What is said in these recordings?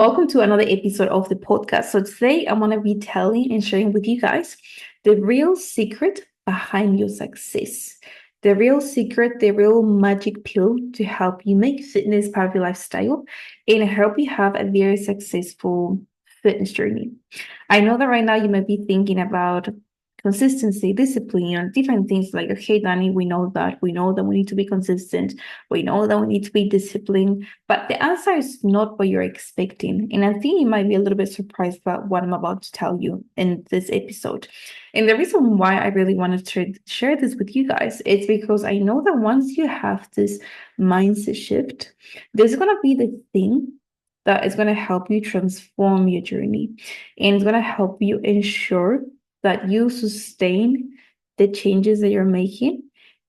Welcome to another episode of the podcast. So today I want to be telling and sharing with you guys the real secret behind your success. The real secret, the real magic pill to help you make fitness part of your lifestyle and help you have a very successful fitness journey. I know that right now you might be thinking about consistency, discipline, and different things like, okay, Danny, we know that. We know that we need to be consistent. We know that we need to be disciplined. But the answer is not what you're expecting. And I think you might be a little bit surprised about what I'm about to tell you in this episode. And the reason why I really wanted to share this with you guys is because I know that once you have this mindset shift, there's going to be the thing that is going to help you transform your journey. And it's going to help you ensure that you sustain the changes that you're making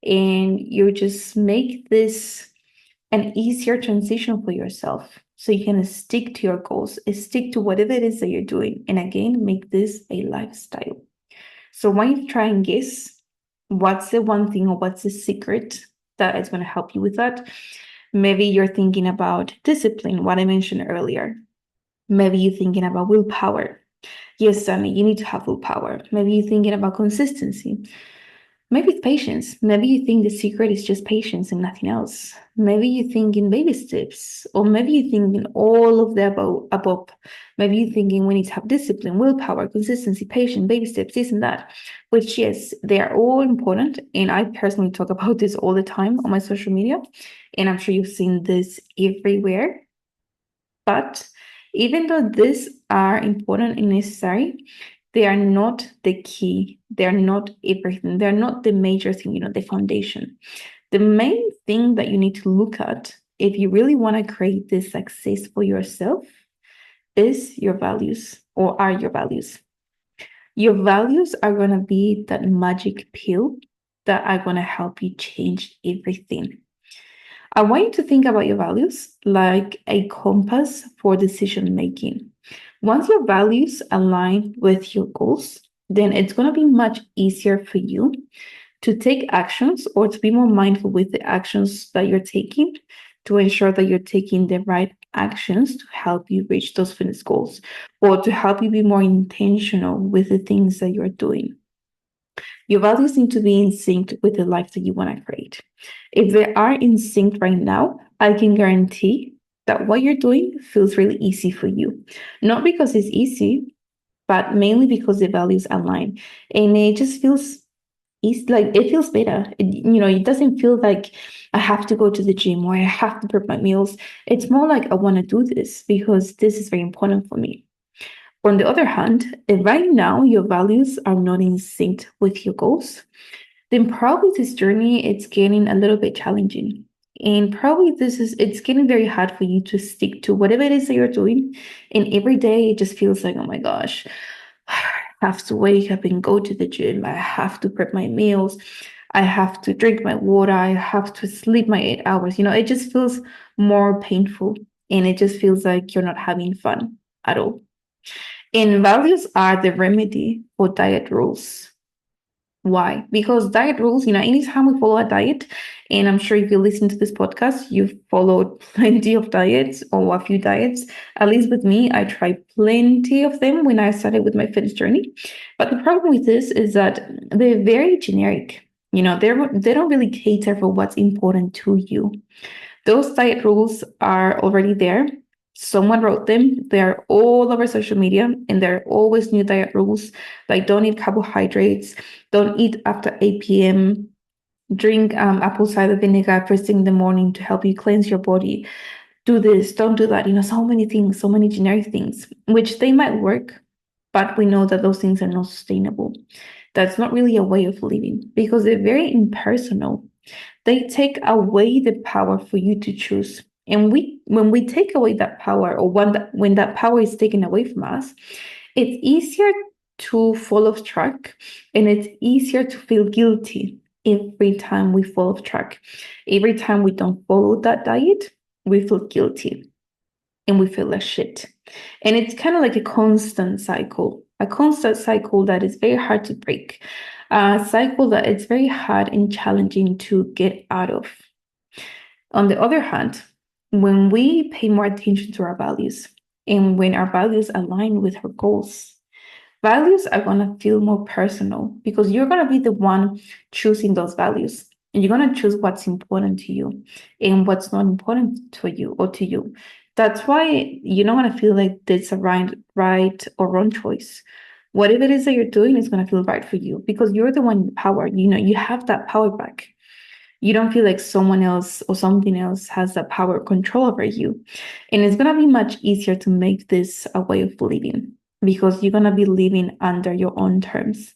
and you just make this an easier transition for yourself so you can stick to your goals, stick to whatever it is that you're doing, and again make this a lifestyle. So when you try and guess what's the one thing or what's the secret that is going to help you with that, maybe you're thinking about discipline, what I mentioned earlier. Maybe you're thinking about willpower. Yes, Danny, you need to have willpower. Maybe you're thinking about consistency. Maybe it's patience. Maybe you think the secret is just patience and nothing else. Maybe you think in baby steps, or maybe you think in all of the above. Maybe you're thinking we need to have discipline, willpower, consistency, patience, baby steps, this and that. Which, yes, they are all important. And I personally talk about this all the time on my social media. And I'm sure you've seen this everywhere. But even though these are important and necessary, they are not the key. They're not everything. They're not the major thing, the foundation. The main thing that you need to look at if you really want to create this success for yourself is your values, or are your values. Your values are going to be that magic pill that are going to help you change everything. I want you to think about your values like a compass for decision making. Once your values align with your goals, then it's going to be much easier for you to take actions or to be more mindful with the actions that you're taking to ensure that you're taking the right actions to help you reach those fitness goals or to help you be more intentional with the things that you're doing. Your values need to be in sync with the life that you want to create. If they are in sync right now, I can guarantee that what you're doing feels really easy for you. Not because it's easy, but mainly because the values align. And it just feels easy, like it feels better. It doesn't feel like I have to go to the gym or I have to prep my meals. It's more like I want to do this because this is very important for me. On the other hand, if right now your values are not in sync with your goals, then probably this journey it's getting a little bit challenging. And probably it's getting very hard for you to stick to whatever it is that you're doing. And every day it just feels like, oh my gosh, I have to wake up and go to the gym. I have to prep my meals. I have to drink my water. I have to sleep my 8 hours. It just feels more painful and it just feels like you're not having fun at all. And values are the remedy for diet rules. Why? Because diet rules, anytime we follow a diet, and I'm sure if you listen to this podcast, you've followed plenty of diets or a few diets. At least with me, I tried plenty of them when I started with my fitness journey. But the problem with this is that they're very generic. They don't really cater for what's important to you. Those diet rules are already there. Someone wrote them. They're all over social media, and there are always new diet rules like don't eat carbohydrates, don't eat after 8 p.m., drink apple cider vinegar first thing in the morning to help you cleanse your body. Do this, don't do that. So many things, so many generic things, which they might work, but we know that those things are not sustainable. That's not really a way of living because they're very impersonal. They take away the power for you to choose. And when we take away that power, or when that power is taken away from us, it's easier to fall off track, and it's easier to feel guilty every time we fall off track. Every time we don't follow that diet, we feel guilty and we feel like shit. And it's kind of like a constant cycle that is very hard to break, a cycle that it's very hard and challenging to get out of. On the other hand, when we pay more attention to our values, And when our values align with our goals, values are going to feel more personal because you're going to be the one choosing those values. And you're going to choose what's important to you and what's not important to you or to you. That's why you're not going to feel like it's a right or wrong choice. Whatever it is that you're doing is going to feel right for you because you're the one in power. You have that power back. You don't feel like someone else or something else has that power or control over you. And it's going to be much easier to make this a way of living because you're going to be living under your own terms,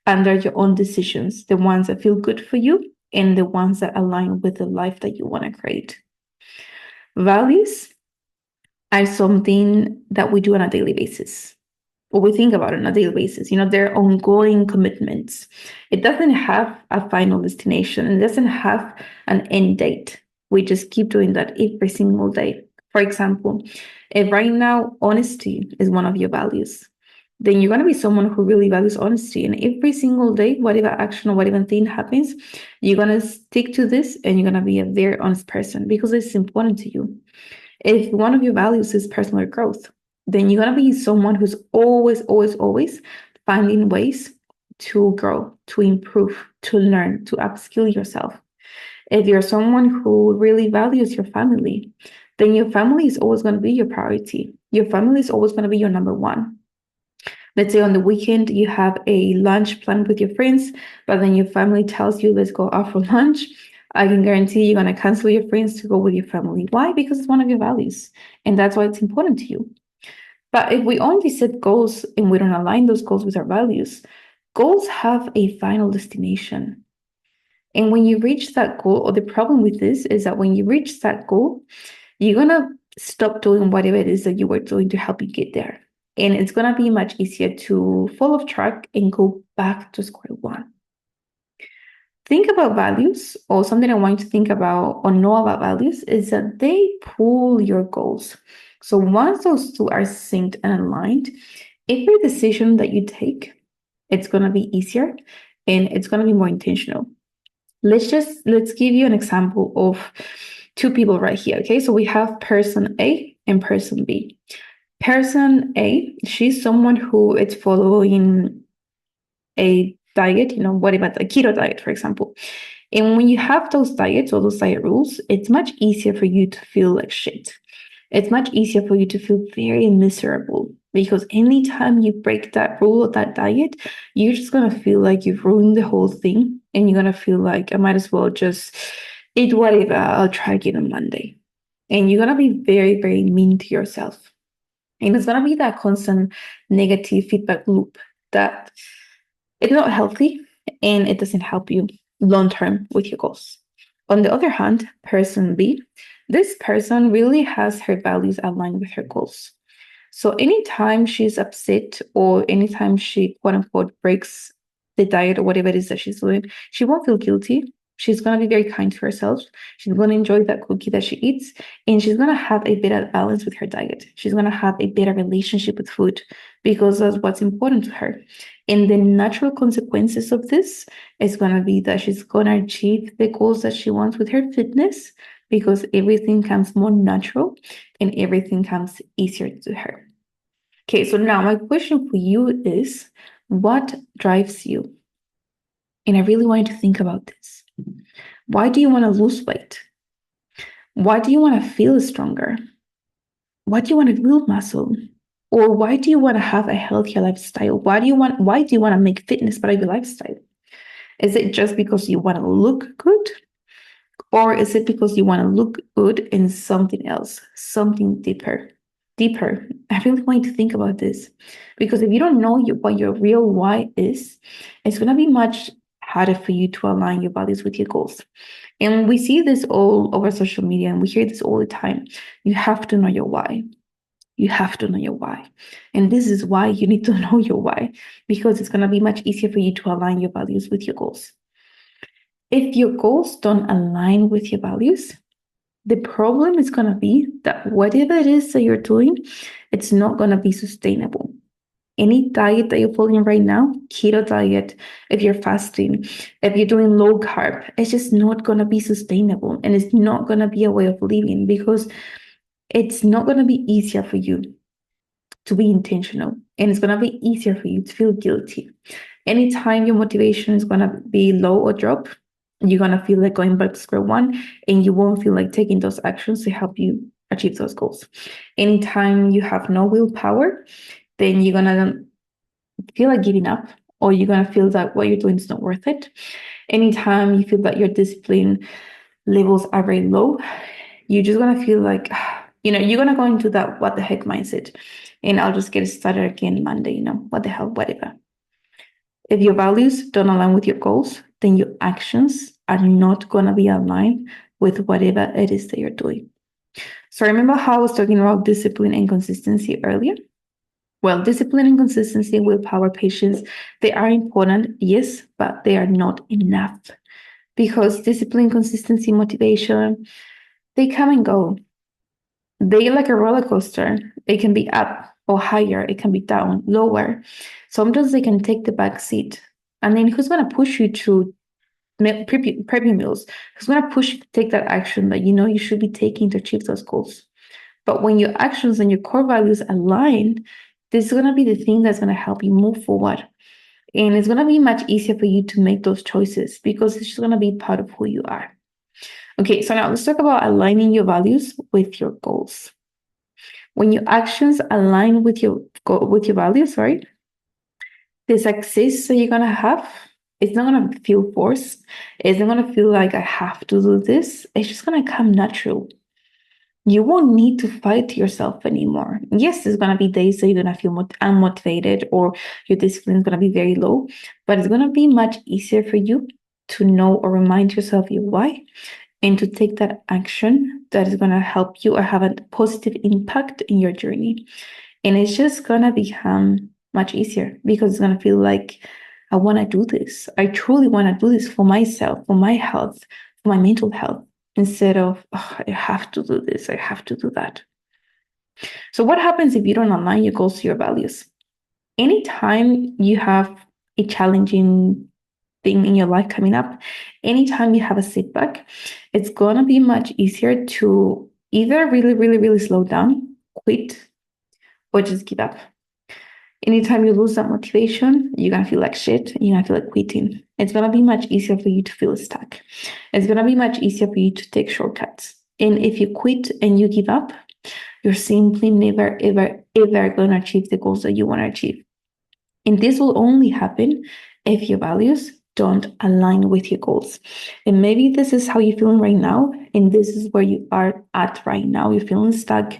under your own decisions, the ones that feel good for you and the ones that align with the life that you want to create. Values are something that we do on a daily basis. Or we think about it on a daily basis. They're ongoing commitments. It doesn't have a final destination. It doesn't have an end date. We just keep doing that every single day. For example, if right now honesty is one of your values, then you're going to be someone who really values honesty. And every single day, whatever action or whatever thing happens, you're going to stick to this and you're going to be a very honest person because it's important to you. If one of your values is personal growth, then you're going to be someone who's always, always, always finding ways to grow, to improve, to learn, to upskill yourself. If you're someone who really values your family, then your family is always going to be your priority. Your family is always going to be your number one. Let's say on the weekend, you have a lunch planned with your friends, but then your family tells you, let's go out for lunch. I can guarantee you're going to cancel your friends to go with your family. Why? Because it's one of your values. And that's why it's important to you. But if we only set goals and we don't align those goals with our values, goals have a final destination. And when you reach that goal, or the problem with this is that when you reach that goal, you're going to stop doing whatever it is that you were doing to help you get there. And it's going to be much easier to fall off track and go back to square one. Think about values, or something I want you to think about or know about values is that they pull your goals. So once those two are synced and aligned, every decision that you take, it's going to be easier and it's going to be more intentional. Let's give you an example of two people right here. Okay, so we have person A and person B. Person A, she's someone who is following a diet, whatever, the keto diet, for example. And when you have those diets or those diet rules, it's much easier for you to feel like shit. It's much easier for you to feel very miserable because anytime you break that rule or that diet, you're just going to feel like you've ruined the whole thing. And you're going to feel like I might as well just eat whatever. I'll try again on Monday. And you're going to be very, very mean to yourself. And it's going to be that constant negative feedback loop that it's not healthy and it doesn't help you long term with your goals. On the other hand, person B, this person really has her values aligned with her goals. So anytime she's upset or anytime she quote unquote breaks the diet or whatever it is that she's doing, she won't feel guilty. She's going to be very kind to herself. She's going to enjoy that cookie that she eats, and she's going to have a better balance with her diet. She's going to have a better relationship with food because that's what's important to her. And the natural consequences of this is going to be that she's going to achieve the goals that she wants with her fitness because everything comes more natural and everything comes easier to her. Okay, so now my question for you is, what drives you? And I really want you to think about this. Why do you want to lose weight? Why do you want to feel stronger? Why do you want to build muscle? Or why do you want to have a healthier lifestyle? Why do you want to make fitness part of your lifestyle? Is it just because you want to look good? Or is it because you want to look good in something else, something deeper? Deeper. I really want you to think about this because if you don't know what your real why is, it's going to be much harder for you to align your values with your goals. And we see this all over social media and we hear this all the time. You have to know your why. You have to know your why. And this is why you need to know your why, because it's going to be much easier for you to align your values with your goals. If your goals don't align with your values, the problem is going to be that whatever it is that you're doing, it's not going to be sustainable. Any diet that you're following right now, keto diet, if you're fasting, if you're doing low carb, it's just not going to be sustainable. And it's not going to be a way of living because it's not going to be easier for you. to be intentional, and it's going to be easier for you to feel guilty. Anytime your motivation is going to be low or drop, you're going to feel like going back to square one, and you won't feel like taking those actions to help you achieve those goals. Anytime you have no willpower, then you're going to feel like giving up, or you're going to feel that what you're doing is not worth it. Anytime you feel that your discipline levels are very low, you're just going to feel like, you're going to go into that what the heck mindset. And I'll just get started again Monday, what the hell, whatever. If your values don't align with your goals, then your actions are not going to be aligned with whatever it is that you're doing. So remember how I was talking about discipline and consistency earlier? Well, discipline and consistency, willpower, patience, they are important, yes, but they are not enough. Because discipline, consistency, motivation, they come and go. They're like a roller coaster. It can be up or higher. It can be down, lower. Sometimes they can take the back seat. And then who's going to push you to prepping meals? Who's going to push you to take that action that you should be taking to achieve those goals? But when your actions and your core values align, this is going to be the thing that's going to help you move forward. And it's going to be much easier for you to make those choices because it's just going to be part of who you are. Okay, so now let's talk about aligning your values with your goals. When your actions align with your values, the success that you're going to have, it's not going to feel forced. It's not going to feel like I have to do this. It's just going to come natural. You won't need to fight yourself anymore. Yes, there's going to be days that you're going to feel unmotivated or your discipline is going to be very low, but it's going to be much easier for you to know or remind yourself your why and to take that action that is going to help you or have a positive impact in your journey. And it's just going to become much easier because it's going to feel like, I want to do this. I truly want to do this for myself, for my health, for my mental health, instead of, I have to do this, I have to do that. So what happens if you don't align your goals to your values? Anytime you have a challenging thing in your life coming up, anytime you have a setback, it's going to be much easier to either really, really, really slow down, quit, or just give up. Anytime you lose that motivation, you're going to feel like shit. You're going to feel like quitting. It's going to be much easier for you to feel stuck. It's going to be much easier for you to take shortcuts. And if you quit and you give up, you're simply never, ever, ever going to achieve the goals that you want to achieve. And this will only happen if your values don't align with your goals. And maybe this is how you're feeling right now. And this is where you are at right now. You're feeling stuck.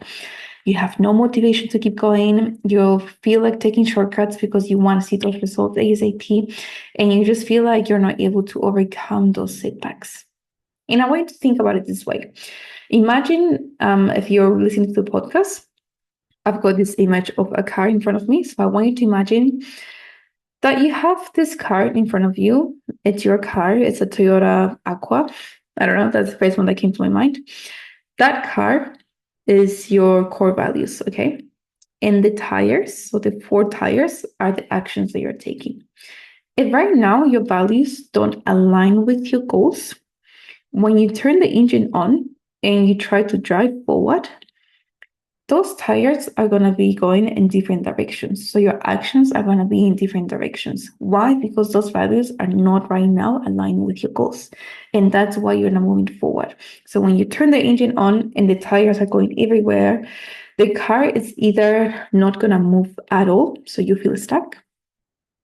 You have no motivation to keep going. You feel like taking shortcuts because you want to see those results ASAP. And you just feel like you're not able to overcome those setbacks. And I want you to think about it this way. Imagine if you're listening to the podcast, I've got this image of a car in front of me. So I want you to imagine that you have this car in front of you. It's your car. It's a Toyota Aqua. I don't know. That's the first one that came to my mind. That car is your core values, okay? And the tires, so the 4 tires, are the actions that you're taking. If right now your values don't align with your goals, when you turn the engine on and you try to drive forward, those tires are going to be going in different directions. So your actions are going to be in different directions. Why? Because those values are not right now aligned with your goals. And that's why you're not moving forward. So when you turn the engine on and the tires are going everywhere, the car is either not going to move at all, so you feel stuck,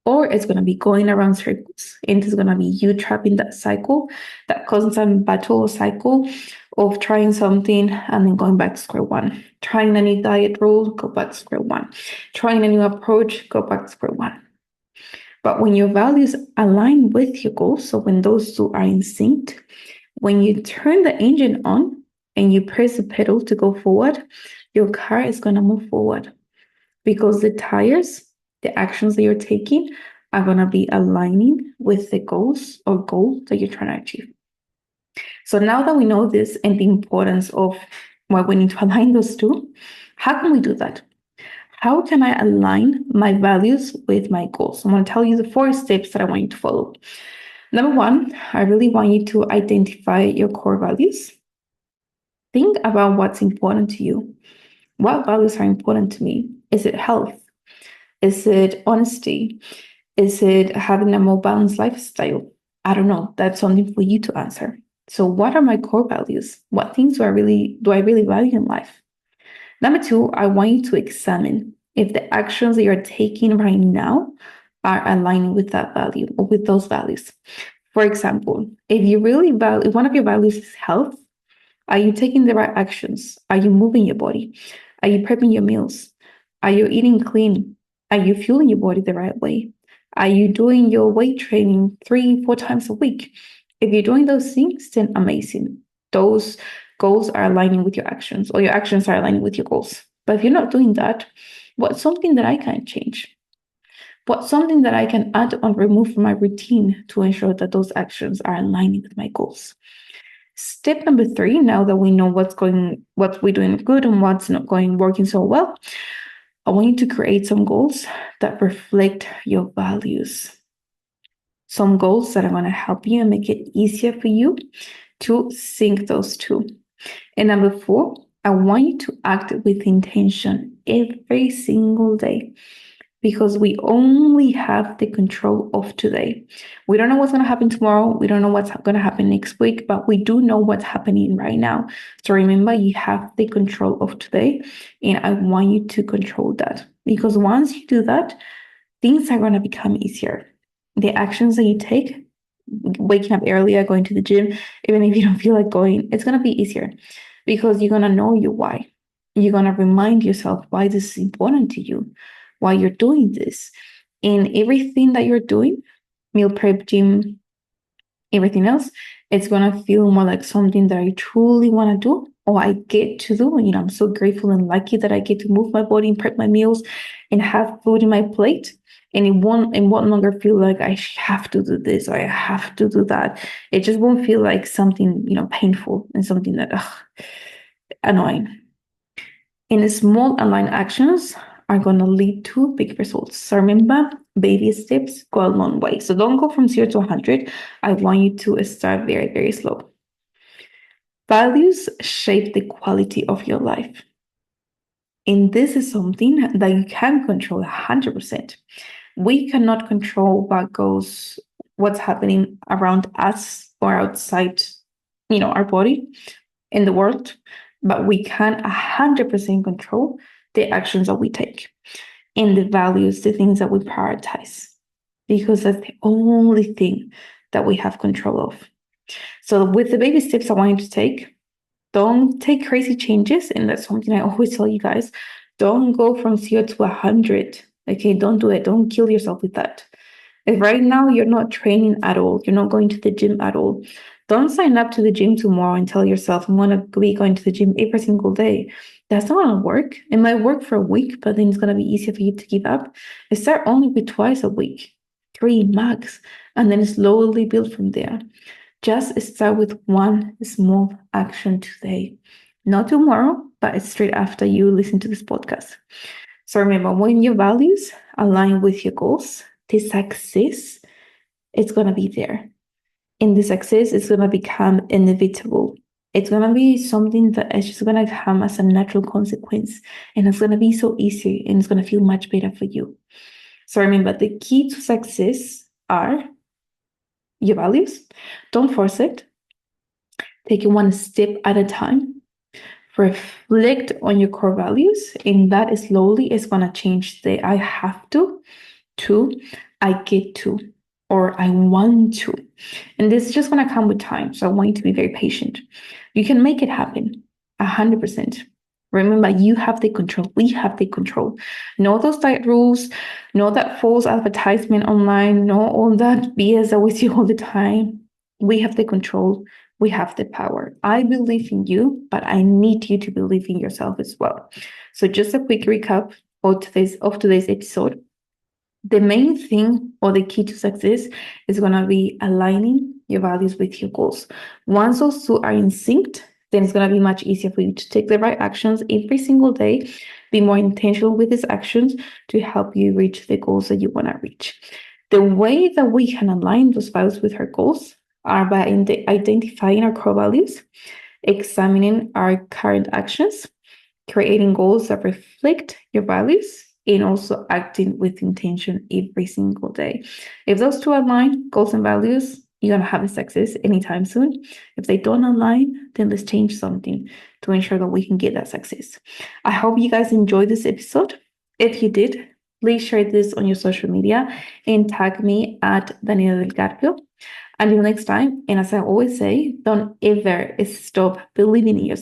or it's going to be going around circles. And it's going to be you trapped in that cycle, that constant battle cycle of trying something and then going back to square one. Trying a new diet rule, go back to square one. Trying a new approach, go back to square one. But when your values align with your goals, so when those two are in sync, when you turn the engine on and you press the pedal to go forward, your car is going to move forward because the tires, the actions that you're taking, are going to be aligning with the goals or goal that you're trying to achieve. So now that we know this and the importance of why we need to align those two, how can we do that? How can I align my values with my goals? I'm going to tell you the 4 steps that I want you to follow. Number 1, I really want you to identify your core values. Think about what's important to you. What values are important to me? Is it health? Is it honesty? Is it having a more balanced lifestyle? I don't know. That's something for you to answer. So what are my core values? What things do I really value in life? Number two, I want you to examine if the actions that you're taking right now are aligning with that value or with those values. For example, if you really value, if one of your values is health, are you taking the right actions? Are you moving your body? Are you prepping your meals? Are you eating clean? Are you fueling your body the right way? Are you doing your weight training 3, 4 times a week? If you're doing those things, then amazing. Those goals are aligning with your actions, or your actions are aligning with your goals. But if you're not doing that, what's something that I can change? What's something that I can add or remove from my routine to ensure that those actions are aligning with my goals? Step number three, now that we know what we're doing good and what's not working so well, I want you to create some goals that reflect your values. Some goals that are going to help you and make it easier for you to sync those two. And number four, I want you to act with intention every single day, because we only have the control of today. We don't know what's going to happen tomorrow. We don't know what's going to happen next week, but we do know what's happening right now. So remember, you have the control of today, and I want you to control that, because once you do that, things are going to become easier. The actions that you take, waking up earlier, going to the gym, even if you don't feel like going, it's going to be easier, because you're going to know your why. You're going to remind yourself why this is important to you, why you're doing this. And everything that you're doing, meal prep, gym, everything else, it's going to feel more like something that I truly want to do, or I get to do. And, I'm so grateful and lucky that I get to move my body and prep my meals and have food in my plate. And it won't longer feel like I have to do this or I have to do that. It just won't feel like something, painful and something that, annoying. And the small aligned actions are going to lead to big results. So remember, baby steps go a long way. So don't go from 0 to 100. I want you to start very, very slow. Values shape the quality of your life. And this is something that you can control 100%. We cannot control what's happening around us or outside, our body in the world, but we can 100% control the actions that we take and the values, the things that we prioritize, because that's the only thing that we have control of. So with the baby steps I want you to take, don't take crazy changes. And that's something I always tell you guys. Don't go from 0 to 100. Okay, don't do it. Don't kill yourself with that. If right now you're not training at all, you're not going to the gym at all, don't sign up to the gym tomorrow and tell yourself, I'm going to be going to the gym every single day. That's not going to work. It might work for a week, but then it's going to be easier for you to give up. Start only with twice a week, 3 max, and then slowly build from there. Just start with one small action today. Not tomorrow, but straight after you listen to this podcast. So remember, when your values align with your goals, the success is going to be there. And the success is going to become inevitable. It's going to be something that is just going to come as a natural consequence. And it's going to be so easy, and it's going to feel much better for you. So remember, the key to success are your values. Don't force it. Take it one step at a time. Reflect on your core values, and that slowly is going to change the I have to I get to, or I want to. And this is just going to come with time. So I want you to be very patient. You can make it happen 100%. Remember, you have the control. We have the control. Know those diet rules. Know that false advertisement online. Know all that BS that we see all the time. We have the control. We have the power. I believe in you, but I need you to believe in yourself as well. So just a quick recap of today's episode. The main thing, or the key to success, is going to be aligning your values with your goals. Once those two are in sync, then it's going to be much easier for you to take the right actions every single day, be more intentional with these actions to help you reach the goals that you want to reach. The way that we can align those values with our goals are by identifying our core values, examining our current actions, creating goals that reflect your values, and also acting with intention every single day. If those two align, goals and values, you're going to have a success anytime soon. If they don't align, then let's change something to ensure that we can get that success. I hope you guys enjoyed this episode. If you did, please share this on your social media and tag me at Daniela del Carpio. Until next time, and as I always say, don't ever stop believing in yourself.